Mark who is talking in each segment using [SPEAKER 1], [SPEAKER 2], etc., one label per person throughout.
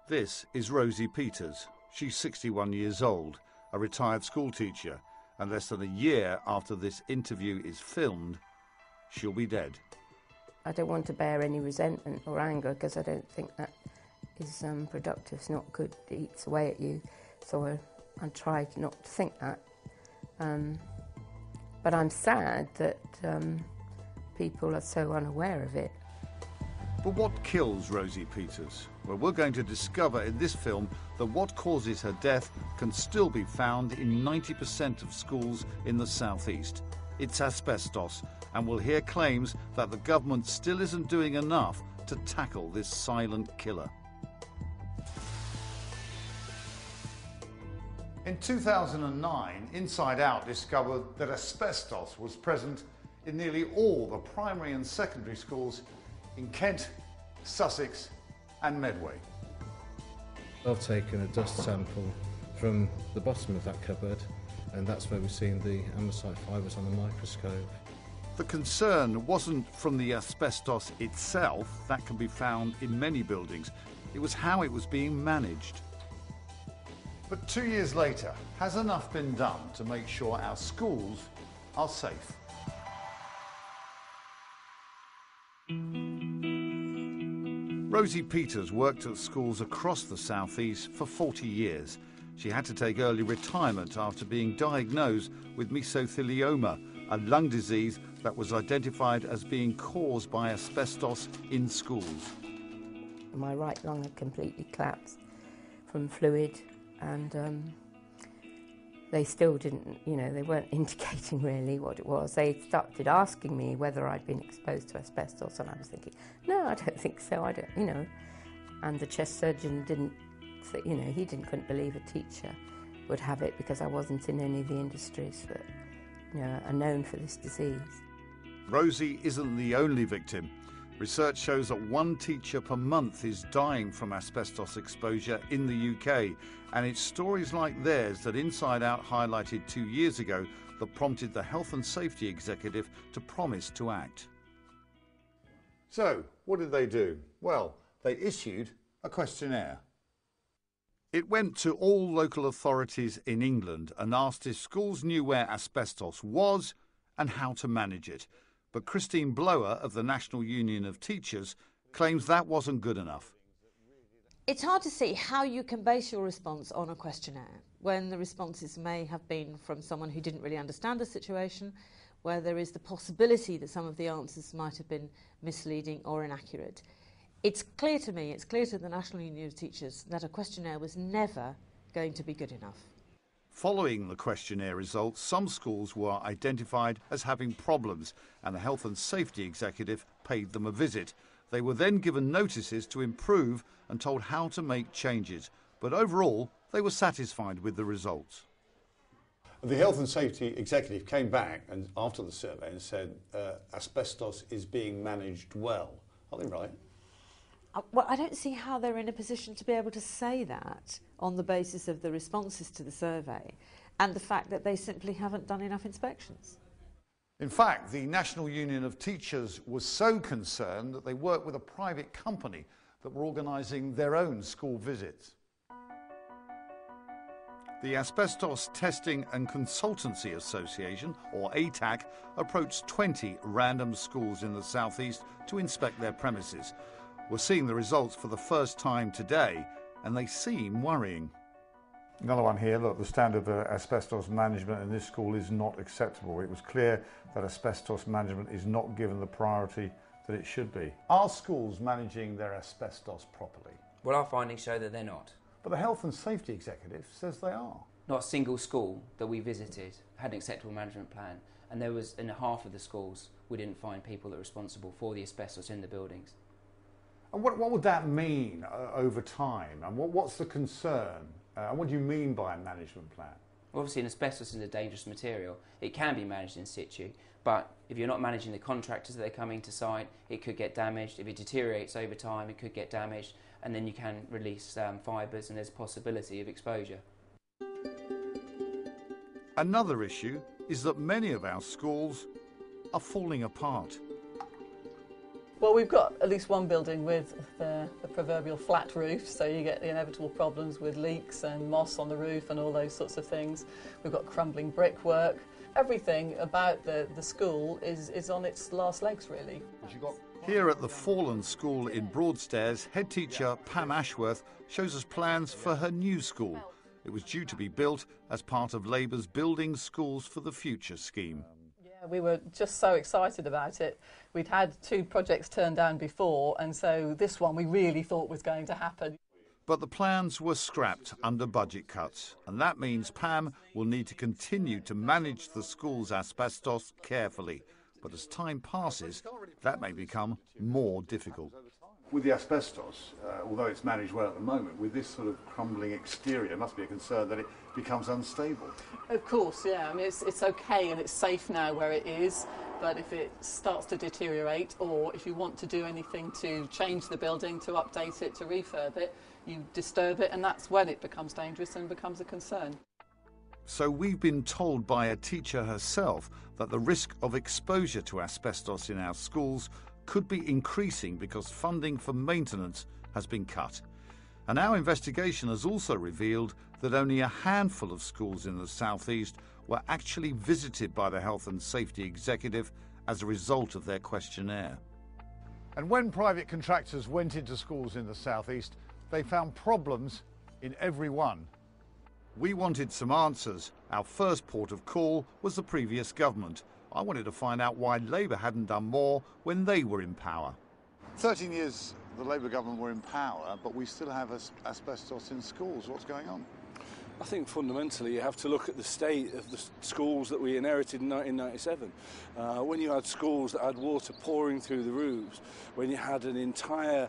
[SPEAKER 1] This is Rosie Peters. She's 61 years old, a retired school teacher, and less than a year after this interview is filmed, she'll be dead.
[SPEAKER 2] I don't want to bear any resentment or anger because I don't think that is productive. It's not good. It eats away at you. So I try not to think that. But I'm sad that people are so unaware of it.
[SPEAKER 1] But what kills Rosie Peters? Well, we're going to discover in this film that what causes her death can still be found in 90% of schools in the southeast. It's asbestos, and we'll hear claims that the government still isn't doing enough to tackle this silent killer. In 2009, Inside Out discovered that asbestos was present in nearly all the primary and secondary schools in Kent, Sussex and Medway.
[SPEAKER 3] I've taken a dust sample from the bottom of that cupboard, and that's where we've seen the andesite fibres on the microscope.
[SPEAKER 1] The concern wasn't from the asbestos itself, that can be found in many buildings. It was how it was being managed. But 2 years later, has enough been done to make sure our schools are safe? Rosie Peters worked at schools across the southeast for 40 years. She had to take early retirement after being diagnosed with mesothelioma, a lung disease that was identified as being caused by asbestos in schools.
[SPEAKER 2] My right lung had completely collapsed from fluid, and they still didn't, they weren't indicating really what it was. They started asking me whether I'd been exposed to asbestos, and I was thinking, no, I don't think so, I don't, And the chest surgeon didn't, couldn't believe a teacher would have it because I wasn't in any of the industries that, are known for this disease.
[SPEAKER 1] Rosie isn't the only victim. Research shows that one teacher per month is dying from asbestos exposure in the UK, and it's stories like theirs that Inside Out highlighted 2 years ago that prompted the Health and Safety Executive to promise to act. So, what did they do? Well, they issued a questionnaire. It went to all local authorities in England and asked if schools knew where asbestos was and how to manage it. But Christine Blower of the National Union of Teachers claims that wasn't good enough.
[SPEAKER 4] It's hard to see how you can base your response on a questionnaire when the responses may have been from someone who didn't really understand the situation, where there is the possibility that some of the answers might have been misleading or inaccurate. It's clear to me, it's clear to the National Union of Teachers that a questionnaire was never going to be good enough.
[SPEAKER 1] Following the questionnaire results, some schools were identified as having problems, and the Health and Safety Executive paid them a visit. They were then given notices to improve and told how to make changes. But overall, they were satisfied with the results.
[SPEAKER 5] The Health and Safety Executive came back and after the survey and said asbestos is being managed well. Are they right?
[SPEAKER 4] Well, I don't see how they're in a position to be able to say that on the basis of the responses to the survey and the fact that they simply haven't done enough inspections.
[SPEAKER 1] In fact, the National Union of Teachers was so concerned that they worked with a private company that were organising their own school visits. The Asbestos Testing and Consultancy Association, or ATAC, approached 20 random schools in the southeast to inspect their premises. We're seeing the results for the first time today, and they seem worrying. Another one here, look, the standard of asbestos management in this school is not acceptable. It was clear that asbestos management is not given the priority that it should be. Are schools managing their asbestos properly?
[SPEAKER 6] Well, our findings show that they're not.
[SPEAKER 1] But the Health and Safety Executive says they are.
[SPEAKER 6] Not a single school that we visited had an acceptable management plan, and there was, in half of the schools, we didn't find people that were responsible for the asbestos in the buildings.
[SPEAKER 1] And what would that mean over time? And what's the concern? And what do you mean by a management plan?
[SPEAKER 6] Obviously, asbestos is a dangerous material. It can be managed in situ, but if you're not managing the contractors that are coming to site, it could get damaged. If it deteriorates over time, it could get damaged, and then you can release fibres, and there's a possibility of exposure.
[SPEAKER 1] Another issue is that many of our schools are falling apart.
[SPEAKER 7] Well, we've got at least one building with the proverbial flat roof, so you get the inevitable problems with leaks and moss on the roof and all those sorts of things. We've got crumbling brickwork. Everything about the school is on its last legs, really.
[SPEAKER 1] Here at the fallen school in Broadstairs, head teacher Pam Ashworth shows us plans for her new school. It was due to be built as part of Labour's Building Schools for the Future scheme.
[SPEAKER 7] Yeah, we were just so excited about it. We'd had 2 projects turned down before, and so this one we really thought was going to happen.
[SPEAKER 1] But the plans were scrapped under budget cuts, and that means Pam will need to continue to manage the school's asbestos carefully. But as time passes, that may become more difficult.
[SPEAKER 5] With the asbestos, although it's managed well at the moment, with this sort of crumbling exterior, it must be a concern that it becomes unstable.
[SPEAKER 7] Of course, yeah. I mean, it's okay and it's safe now where it is, but if it starts to deteriorate, or if you want to do anything to change the building, to update it, to refurb it, you disturb it, and that's when it becomes dangerous and becomes a concern.
[SPEAKER 1] So we've been told by a teacher herself that the risk of exposure to asbestos in our schools could be increasing because funding for maintenance has been cut. And our investigation has also revealed that only a handful of schools in the southeast were actually visited by the Health and Safety Executive as a result of their questionnaire.
[SPEAKER 8] And when private contractors went into schools in the southeast, they found problems in every one.
[SPEAKER 1] We wanted some answers. Our first port of call was the previous government. I wanted to find out why Labour hadn't done more when they were in power.
[SPEAKER 8] 13 years the Labour government were in power, but we still have asbestos in schools. What's going on?
[SPEAKER 9] I think fundamentally you have to look at the state of the schools that we inherited in 1997. When you had schools that had water pouring through the roofs, when you had an entire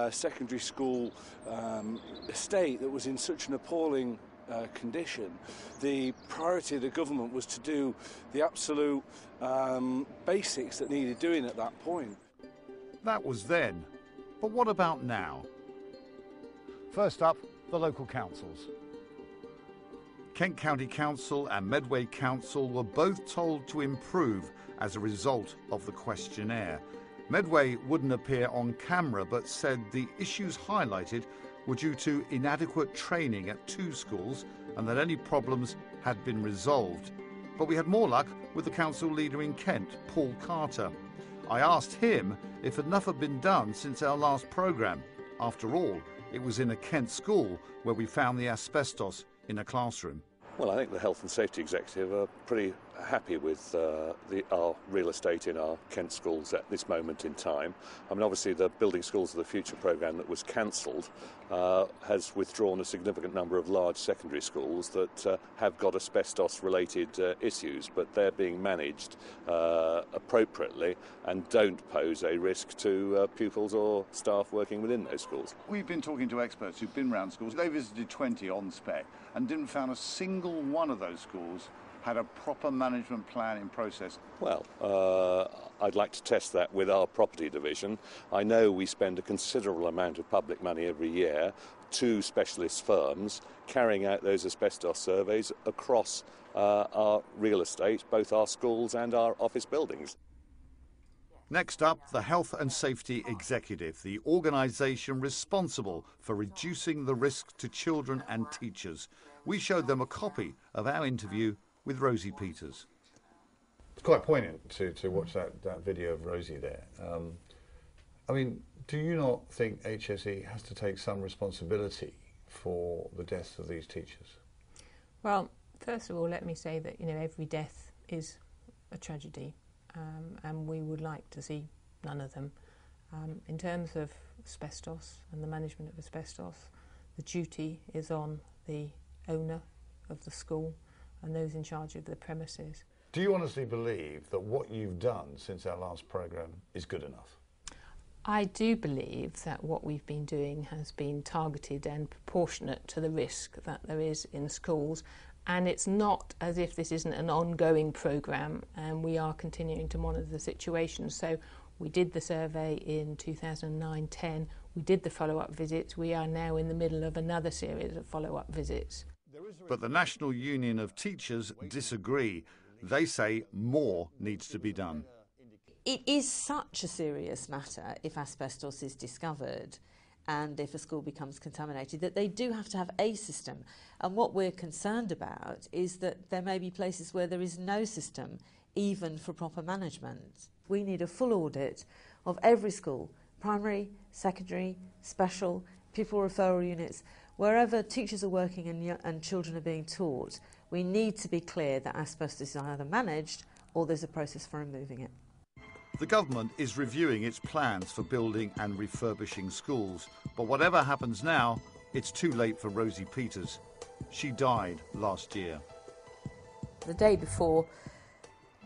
[SPEAKER 9] secondary school estate that was in such an appalling condition, the priority of the government was to do the absolute basics that needed doing at that point.
[SPEAKER 1] That was then. But what about now?
[SPEAKER 8] First up, the local councils.
[SPEAKER 1] Kent County Council and Medway Council were both told to improve as a result of the questionnaire. Medway wouldn't appear on camera but said the issues highlighted were due to inadequate training at 2 schools and that any problems had been resolved. But we had more luck with the council leader in Kent, Paul Carter. I asked him if enough had been done since our last programme. After all, it was in a Kent school where we found the asbestos in a classroom.
[SPEAKER 10] Well, I think the Health and Safety Executive are pretty happy with our real estate in our Kent schools at this moment in time. I mean, obviously the Building Schools of the Future programme that was cancelled has withdrawn a significant number of large secondary schools that have got asbestos-related issues, but they're being managed appropriately and don't pose a risk to pupils or staff working within those schools.
[SPEAKER 8] We've been talking to experts who've been around schools. They visited 20 on spec and didn't find a single one of those schools had a proper management plan in process.
[SPEAKER 10] Well, I'd like to test that with our property division. I know we spend a considerable amount of public money every year to specialist firms carrying out those asbestos surveys across our real estate, both our schools and our office buildings.
[SPEAKER 1] Next up, the Health and Safety Executive, the organisation responsible for reducing the risk to children and teachers. We showed them a copy of our interview with Rosie Peters.
[SPEAKER 5] It's quite poignant to watch that video of Rosie there. I mean, do you not think HSE has to take some responsibility for the deaths of these teachers?
[SPEAKER 11] Well, first of all, let me say that, you know, every death is a tragedy, and we would like to see none of them. In terms of asbestos and the management of asbestos, the duty is on the owner of the school and those in charge of the premises.
[SPEAKER 5] Do you honestly believe that what you've done since our last programme is good enough?
[SPEAKER 11] I do believe that what we've been doing has been targeted and proportionate to the risk that there is in schools, and it's not as if this isn't an ongoing programme, and we are continuing to monitor the situation. So we did the survey in 2009-10, we did the follow-up visits, we are now in the middle of another series of follow-up visits.
[SPEAKER 1] But the National Union of Teachers disagree. They say more needs to be done.
[SPEAKER 4] It is such a serious matter if asbestos is discovered and if a school becomes contaminated, that they do have to have a system. And what we're concerned about is that there may be places where there is no system, even for proper management. We need a full audit of every school, primary, secondary, special, pupil referral units, wherever teachers are working and children are being taught. We need to be clear that asbestos is either managed or there's a process for removing it.
[SPEAKER 1] The government is reviewing its plans for building and refurbishing schools, but whatever happens now, it's too late for Rosie Peters. She died last year.
[SPEAKER 2] The day before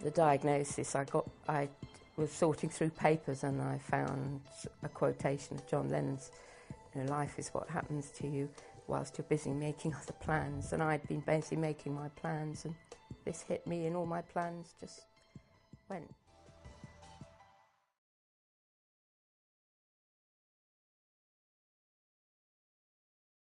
[SPEAKER 2] the diagnosis, I was sorting through papers and I found a quotation of John Lennon's, "Life is what happens to you whilst you're busy making other plans." And I'd been basically making my plans, and this hit me and all my plans just went.